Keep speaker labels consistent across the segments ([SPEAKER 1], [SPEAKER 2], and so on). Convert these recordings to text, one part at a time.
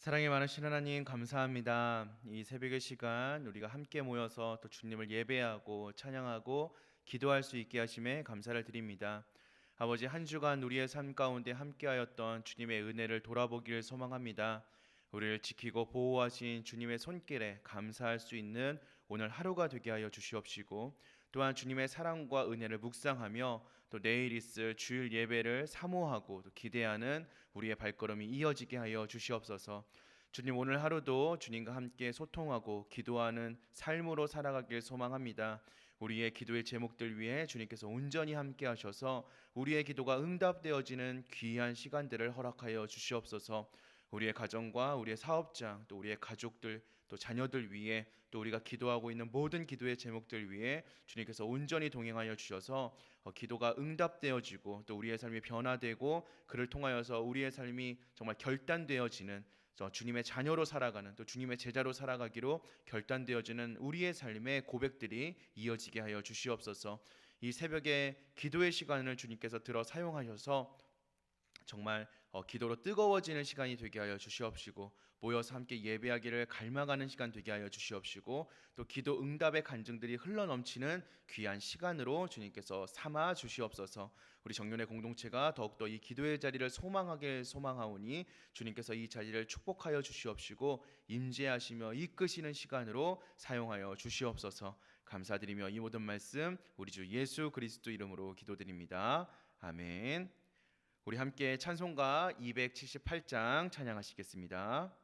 [SPEAKER 1] 사랑이 많으신 하나님 감사합니다. 이 새벽의 시간 우리가 함께 모여서 또 주님을 예배하고 찬양하고 기도할 수 있게 하심에 감사를 드립니다. 아버지, 한 주간 우리의 삶 가운데 함께하였던 주님의 은혜를 돌아보기를 소망합니다. 우리를 지키고 보호하신 주님의 손길에 감사할 수 있는 오늘 하루가 되게 하여 주시옵시고, 또한 주님의 사랑과 은혜를 묵상하며 또 내일 있을 주일 예배를 사모하고 또 기대하는 우리의 발걸음이 이어지게 하여 주시옵소서. 주님, 오늘 하루도 주님과 함께 소통하고 기도하는 삶으로 살아가길 소망합니다. 우리의 기도의 제목들 위해 주님께서 온전히 함께 하셔서 우리의 기도가 응답되어지는 귀한 시간들을 허락하여 주시옵소서. 우리의 가정과 우리의 사업장, 또 우리의 가족들, 또 자녀들 위해, 또 우리가 기도하고 있는 모든 기도의 제목들 위해 주님께서 온전히 동행하여 주셔서 기도가 응답되어지고 또 우리의 삶이 변화되고, 그를 통하여서 우리의 삶이 정말 결단되어지는, 주님의 자녀로 살아가는, 또 주님의 제자로 살아가기로 결단되어지는 우리의 삶의 고백들이 이어지게 하여 주시옵소서. 이 새벽에 기도의 시간을 주님께서 들어 사용하셔서 정말 기도로 뜨거워지는 시간이 되게 하여 주시옵시고, 모여서 함께 예배하기를 갈망하는 시간 되게 하여 주시옵시고, 또 기도 응답의 간증들이 흘러넘치는 귀한 시간으로 주님께서 삼아 주시옵소서. 우리 정련의 공동체가 더욱더 이 기도의 자리를 소망하길 소망하오니 주님께서 이 자리를 축복하여 주시옵시고 임재하시며 이끄시는 시간으로 사용하여 주시옵소서. 감사드리며 이 모든 말씀 우리 주 예수 그리스도 이름으로 기도드립니다. 아멘. 우리 함께 찬송가 278장 찬양하시겠습니다.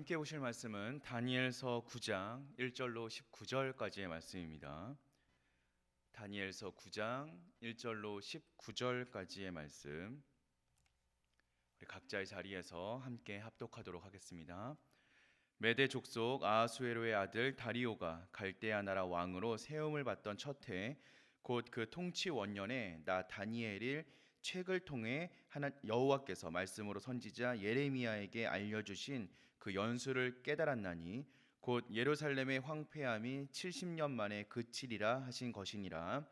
[SPEAKER 1] 함께 보실 말씀은 다니엘서 9장 1절로 19절까지의 말씀입니다. 다니엘서 9장 1절로 19절까지의 말씀, 우리 각자의 자리에서 함께 합독하도록 하겠습니다. 메대 족속 아하수에로의 아들 다리오가 갈대아 나라 왕으로 세움을 받던 첫 해, 곧 그 통치 원년에 나 다니엘이 책을 통해 여호와께서 말씀으로 선지자 예레미야에게 알려주신 그 연수를 깨달았나니 곧 예루살렘의 황폐함이 70년 만에 그치리라 하신 것이니라.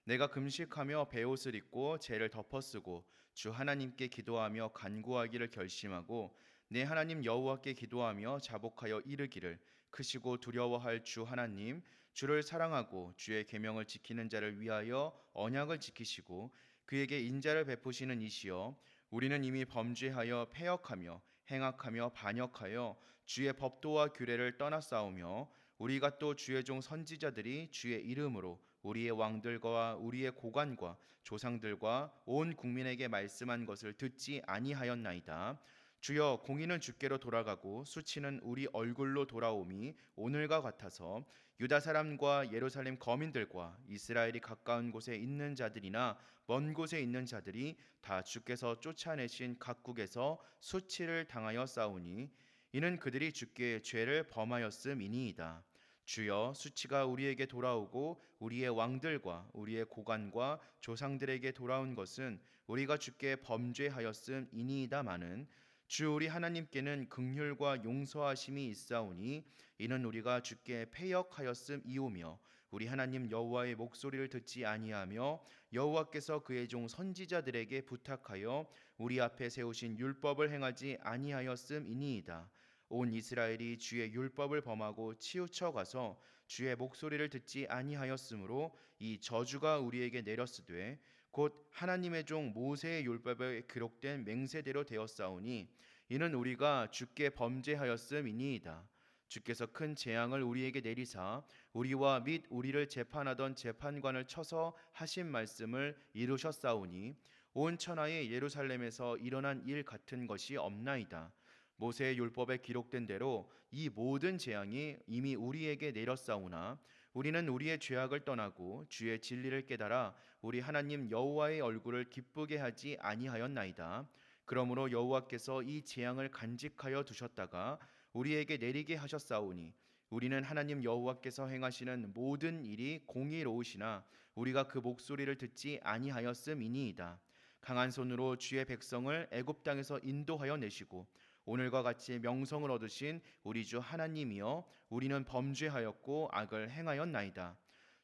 [SPEAKER 1] 내가 금식하며 베옷을 입고 죄를 덮어쓰고 주 하나님께 기도하며 간구하기를 결심하고 내 하나님 여호와께 기도하며 자복하여 이르기를, 크시고 두려워할 주 하나님, 주를 사랑하고 주의 계명을 지키는 자를 위하여 언약을 지키시고 그에게 인자를 베푸시는 이시여, 우리는 이미 범죄하여 패역하며 행악하며 반역하여 주의 법도와 규례를 떠나싸우며 우리가 또 주의 종 선지자들이 주의 이름으로 우리의 왕들과 우리의 고관과 조상들과 온 국민에게 말씀한 것을 듣지 아니하였나이다. 주여, 공의는 주께로 돌아가고 수치는 우리 얼굴로 돌아옴이 오늘과 같아서 유다 사람과 예루살렘 거민들과 이스라엘이 가까운 곳에 있는 자들이나 먼 곳에 있는 자들이 다 주께서 쫓아내신 각국에서 수치를 당하여 싸우니 이는 그들이 주께 죄를 범하였음이니이다. 주여, 수치가 우리에게 돌아오고 우리의 왕들과 우리의 고관과 조상들에게 돌아온 것은 우리가 주께 범죄하였음이니이다마는 주 우리 하나님께는 긍휼과 용서하심이 있사오니 이는 우리가 주께 패역하였음이오며 우리 하나님 여호와의 목소리를 듣지 아니하며 여호와께서 그의 종 선지자들에게 부탁하여 우리 앞에 세우신 율법을 행하지 아니하였음이니이다. 온 이스라엘이 주의 율법을 범하고 치우쳐 가서 주의 목소리를 듣지 아니하였으므로 이 저주가 우리에게 내렸으되 곧 하나님의 종 모세의 율법에 기록된 맹세대로 되었사오니 이는 우리가 주께 범죄하였음이니이다. 주께서 큰 재앙을 우리에게 내리사 우리와 및 우리를 재판하던 재판관을 쳐서 하신 말씀을 이루셨사오니 온 천하의 예루살렘에서 일어난 일 같은 것이 없나이다. 모세의 율법에 기록된 대로 이 모든 재앙이 이미 우리에게 내렸사오나 우리는 우리의 죄악을 떠나고 주의 진리를 깨달아 우리 하나님 여호와의 얼굴을 기쁘게 하지 아니하였나이다. 그러므로 여호와께서 이 재앙을 간직하여 두셨다가 우리에게 내리게 하셨사오니 우리는 하나님 여호와께서 행하시는 모든 일이 공의로우시나 우리가 그 목소리를 듣지 아니하였음이니이다. 강한 손으로 주의 백성을 애굽 땅에서 인도하여 내시고 오늘과 같이 명성을 얻으신 우리 주 하나님이여, 우리는 범죄하였고 악을 행하였나이다.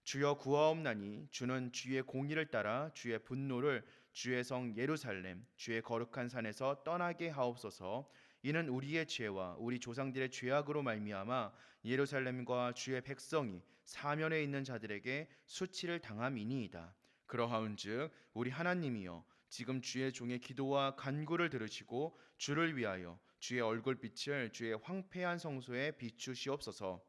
[SPEAKER 1] 주여, 구하옵나니 주는 주의 공의를 따라 주의 분노를 주의 성 예루살렘 주의 거룩한 산에서 떠나게 하옵소서. 이는 우리의 죄와 우리 조상들의 죄악으로 말미암아 예루살렘과 주의 백성이 사면에 있는 자들에게 수치를 당함이니이다. 그러하온즉 우리 하나님이여, 지금 주의 종의 기도와 간구를 들으시고 주를 위하여 주의 얼굴빛을 주의 황폐한 성소에 비추시옵소서.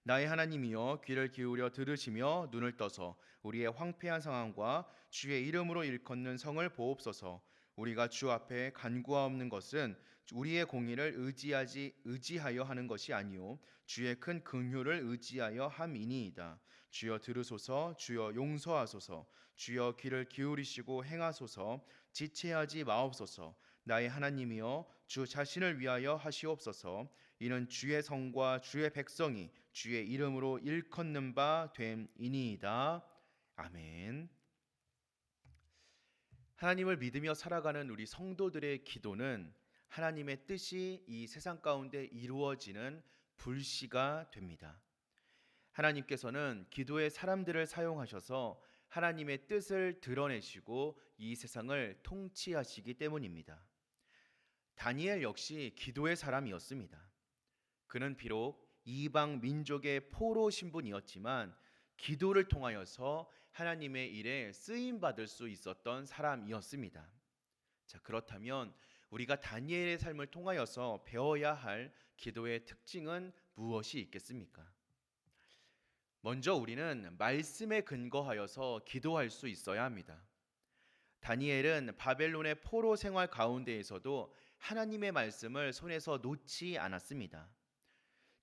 [SPEAKER 1] 나의 하나님이여, 귀를 기울여 들으시며 눈을 떠서 우리의 황폐한 상황과 주의 이름으로 일컫는 성을 보옵소서. 우리가 주 앞에 간구하옵는 것은 우리의 공의를 의지하여 하는 것이 아니요 주의 큰 긍휼을 의지하여 함이니이다. 주여 들으소서. 주여 용서하소서. 주여 귀를 기울이시고 행하소서. 지체하지 마옵소서. 나의 하나님이여, 주 자신을 위하여 하시옵소서. 이는 주의 성과 주의 백성이 주의 이름으로 일컫는 바 됨이니이다. 아멘. 하나님을 믿으며 살아가는 우리 성도들의 기도는 하나님의 뜻이 이 세상 가운데 이루어지는 불씨가 됩니다. 하나님께서는 기도의 사람들을 사용하셔서 하나님의 뜻을 드러내시고 이 세상을 통치하시기 때문입니다. 다니엘 역시 기도의 사람이었습니다. 그는 비록 이방 민족의 포로 신분이었지만 기도를 통하여서 하나님의 일에 쓰임 받을 수 있었던 사람이었습니다. 자, 그렇다면 우리가 다니엘의 삶을 통하여서 배워야 할 기도의 특징은 무엇이 있겠습니까? 먼저 우리는 말씀에 근거하여서 기도할 수 있어야 합니다. 다니엘은 바벨론의 포로 생활 가운데에서도 하나님의 말씀을 손에서 놓지 않았습니다.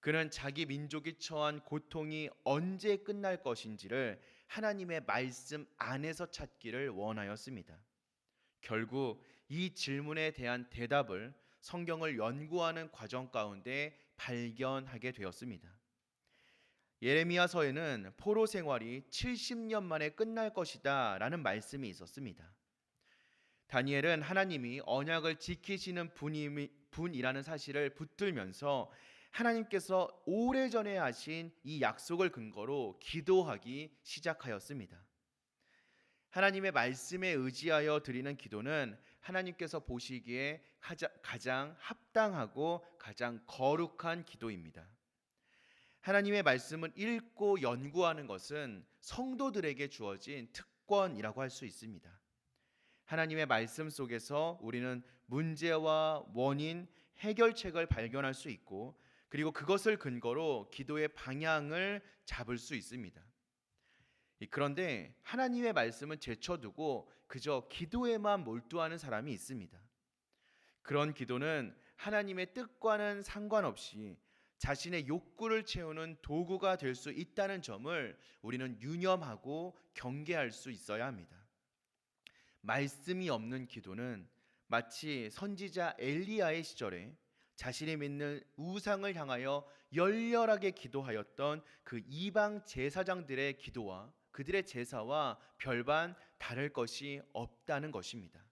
[SPEAKER 1] 그는 자기 민족이 처한 고통이 언제 끝날 것인지를 하나님의 말씀 안에서 찾기를 원하였습니다. 결국 이 질문에 대한 대답을 성경을 연구하는 과정 가운데 발견하게 되었습니다. 예레미야서에는 포로 생활이 70년 만에 끝날 것이다 라는 말씀이 있었습니다. 다니엘은 하나님이 언약을 지키시는 분이라는 사실을 붙들면서 하나님께서 오래전에 하신 이 약속을 근거로 기도하기 시작하였습니다. 하나님의 말씀에 의지하여 드리는 기도는 하나님께서 보시기에 가장 합당하고 가장 거룩한 기도입니다. 하나님의 말씀을 읽고 연구하는 것은 성도들에게 주어진 특권이라고 할 수 있습니다. 하나님의 말씀 속에서 우리는 문제와 원인, 해결책을 발견할 수 있고, 그리고 그것을 근거로 기도의 방향을 잡을 수 있습니다. 그런데 하나님의 말씀은 제쳐두고 그저 기도에만 몰두하는 사람이 있습니다. 그런 기도는 하나님의 뜻과는 상관없이 자신의 욕구를 채우는 도구가 될 수 있다는 점을 우리는 유념하고 경계할 수 있어야 합니다. 말씀이 없는 기도는 마치 선지자 엘리야의 시절에 자신이 믿는 우상을 향하여 열렬하게 기도하였던 그 이방 제사장들의 기도와 그들의 제사와 별반 다를 것이 없다는 것입니다.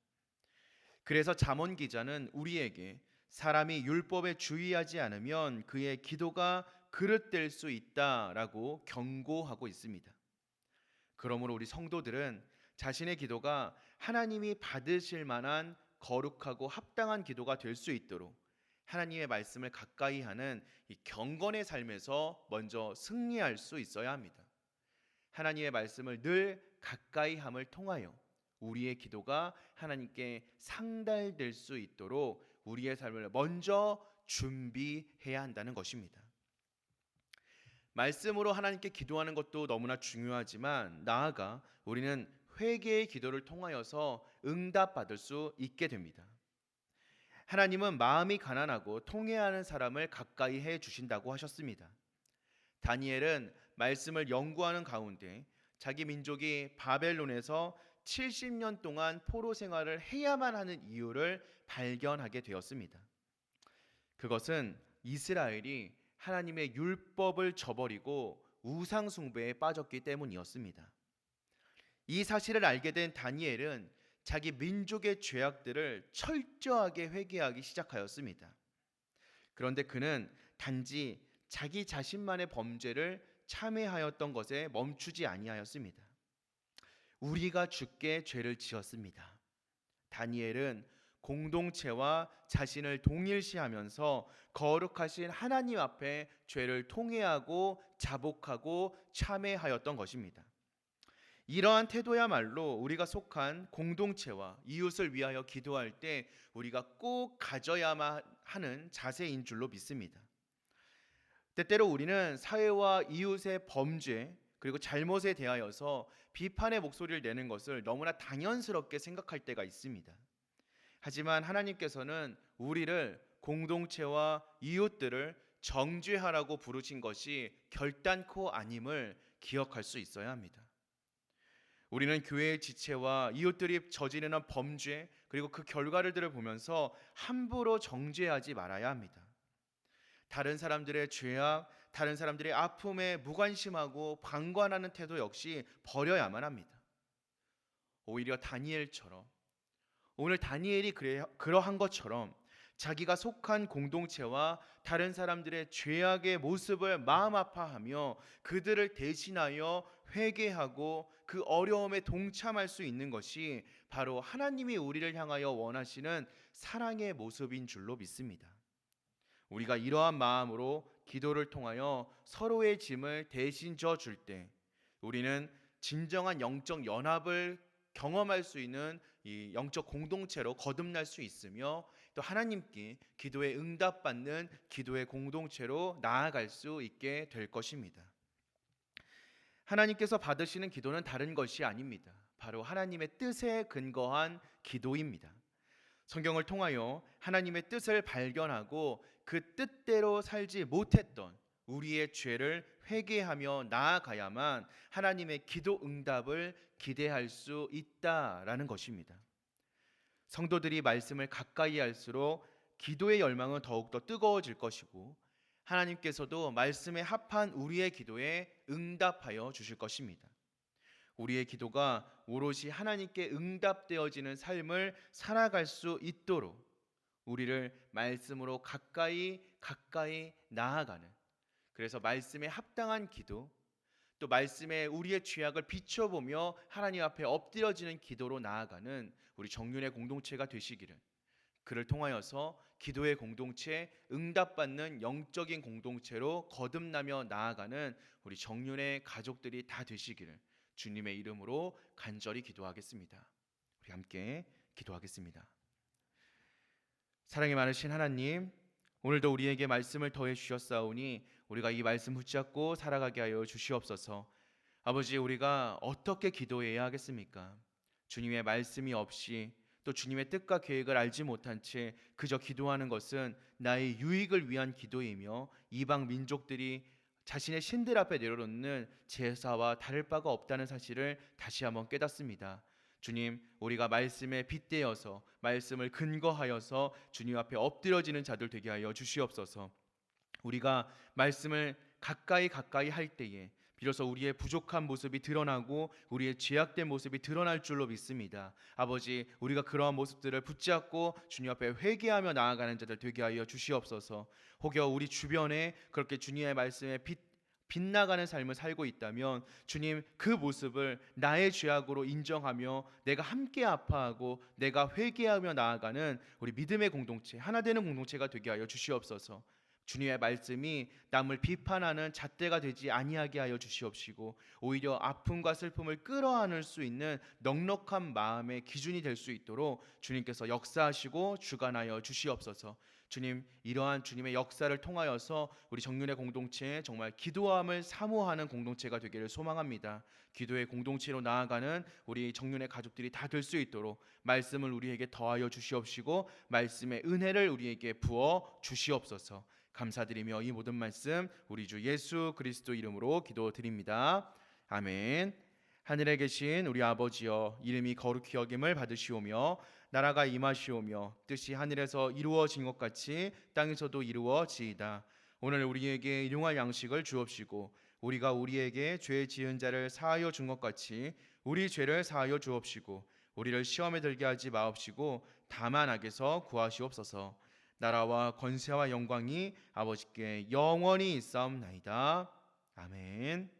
[SPEAKER 1] 그래서 잠언 기자는 우리에게 사람이 율법에 주의하지 않으면 그의 기도가 그릇될 수 있다라고 경고하고 있습니다. 그러므로 우리 성도들은 자신의 기도가 하나님이 받으실 만한 거룩하고 합당한 기도가 될 수 있도록 하나님의 말씀을 가까이 하는 이 경건의 삶에서 먼저 승리할 수 있어야 합니다. 하나님의 말씀을 늘 가까이 함을 통하여 우리의 기도가 하나님께 상달될 수 있도록 우리의 삶을 먼저 준비해야 한다는 것입니다. 말씀으로 하나님께 기도하는 것도 너무나 중요하지만 나아가 우리는 회개의 기도를 통하여서 응답받을 수 있게 됩니다. 하나님은 마음이 가난하고 통회하는 사람을 가까이 해 주신다고 하셨습니다. 다니엘은 말씀을 연구하는 가운데 자기 민족이 바벨론에서 70년 동안 포로 생활을 해야만 하는 이유를 발견하게 되었습니다. 그것은 이스라엘이 하나님의 율법을 저버리고 우상 숭배에 빠졌기 때문이었습니다. 이 사실을 알게 된 다니엘은 자기 민족의 죄악들을 철저하게 회개하기 시작하였습니다. 그런데 그는 단지 자기 자신만의 범죄를 참회하였던 것에 멈추지 아니하였습니다. 우리가 주께 죄를 지었습니다. 다니엘은 공동체와 자신을 동일시하면서 거룩하신 하나님 앞에 죄를 통회하고 자복하고 참회하였던 것입니다. 이러한 태도야말로 우리가 속한 공동체와 이웃을 위하여 기도할 때 우리가 꼭 가져야만 하는 자세인 줄로 믿습니다. 때때로 우리는 사회와 이웃의 범죄 그리고 잘못에 대하여서 비판의 목소리를 내는 것을 너무나 당연스럽게 생각할 때가 있습니다. 하지만 하나님께서는 우리를 공동체와 이웃들을 정죄하라고 부르신 것이 결단코 아님을 기억할 수 있어야 합니다. 우리는 교회의 지체와 이웃들이 저지르는 범죄 그리고 그 결과들을 보면서 함부로 정죄하지 말아야 합니다. 다른 사람들의 죄악, 다른 사람들의 아픔에 무관심하고 방관하는 태도 역시 버려야만 합니다. 오히려 다니엘처럼 오늘 다니엘이 그러한 것처럼 자기가 속한 공동체와 다른 사람들의 죄악의 모습을 마음 아파하며 그들을 대신하여 회개하고 그 어려움에 동참할 수 있는 것이 바로 하나님이 우리를 향하여 원하시는 사랑의 모습인 줄로 믿습니다. 우리가 이러한 마음으로 기도를 통하여 서로의 짐을 대신 져줄 때 우리는 진정한 영적 연합을 경험할 수 있는 이 영적 공동체로 거듭날 수 있으며 또 하나님께 기도에 응답받는 기도의 공동체로 나아갈 수 있게 될 것입니다. 하나님께서 받으시는 기도는 다른 것이 아닙니다. 바로 하나님의 뜻에 근거한 기도입니다. 성경을 통하여 하나님의 뜻을 발견하고 그 뜻대로 살지 못했던 우리의 죄를 회개하며 나아가야만 하나님의 기도 응답을 기대할 수 있다라는 것입니다. 성도들이 말씀을 가까이 할수록 기도의 열망은 더욱더 뜨거워질 것이고 하나님께서도 말씀에 합한 우리의 기도에 응답하여 주실 것입니다. 우리의 기도가 오롯이 하나님께 응답되어지는 삶을 살아갈 수 있도록 우리를 말씀으로 가까이 나아가는, 그래서 말씀에 합당한 기도, 또 말씀에 우리의 죄악을 비춰보며 하나님 앞에 엎드려지는 기도로 나아가는 우리 정륜의 공동체가 되시기를, 그를 통하여서 기도의 공동체, 응답받는 영적인 공동체로 거듭나며 나아가는 우리 정륜의 가족들이 다 되시기를 주님의 이름으로 간절히 기도하겠습니다. 우리 함께 기도하겠습니다. 사랑이 많으신 하나님, 오늘도 우리에게 말씀을 더해 주셨사오니 우리가 이 말씀 붙잡고 살아가게 하여 주시옵소서. 아버지, 우리가 어떻게 기도해야 하겠습니까? 주님의 말씀이 없이, 또 주님의 뜻과 계획을 알지 못한 채 그저 기도하는 것은 나의 유익을 위한 기도이며 이방 민족들이 자신의 신들 앞에 내려놓는 제사와 다를 바가 없다는 사실을 다시 한번 깨닫습니다. 주님, 우리가 말씀에 빗대어서 말씀을 근거하여서 주님 앞에 엎드려지는 자들 되게 하여 주시옵소서. 우리가 말씀을 가까이 할 때에 비로소 우리의 부족한 모습이 드러나고 우리의 죄악된 모습이 드러날 줄로 믿습니다. 아버지, 우리가 그러한 모습들을 붙잡고 주님 앞에 회개하며 나아가는 자들 되게 하여 주시옵소서. 혹여 우리 주변에 그렇게 주님의 말씀에 빗나가는 삶을 살고 있다면 주님, 그 모습을 나의 죄악으로 인정하며 내가 함께 아파하고 내가 회개하며 나아가는 우리 믿음의 공동체, 하나 되는 공동체가 되게 하여 주시옵소서. 주님의 말씀이 남을 비판하는 잣대가 되지 아니하게 하여 주시옵시고 오히려 아픔과 슬픔을 끌어안을 수 있는 넉넉한 마음의 기준이 될 수 있도록 주님께서 역사하시고 주관하여 주시옵소서. 주님, 이러한 주님의 역사를 통하여서 우리 정륜의 공동체에 정말 기도함을 사모하는 공동체가 되기를 소망합니다. 기도의 공동체로 나아가는 우리 정륜의 가족들이 다 될 수 있도록 말씀을 우리에게 더하여 주시옵시고 말씀의 은혜를 우리에게 부어 주시옵소서. 감사드리며 이 모든 말씀 우리 주 예수 그리스도 이름으로 기도드립니다. 아멘. 하늘에 계신 우리 아버지여, 이름이 거룩히 여김을 받으시오며 나라가 임하시오며 뜻이 하늘에서 이루어진 것 같이 땅에서도 이루어지이다. 오늘 우리에게 일용할 양식을 주옵시고 우리가 우리에게 죄 지은 자를 사하여 준 것 같이 우리 죄를 사하여 주옵시고 우리를 시험에 들게 하지 마옵시고 다만 악에서 구하시옵소서. 나라와 권세와 영광이 아버지께 영원히 있사옵나이다. 아멘.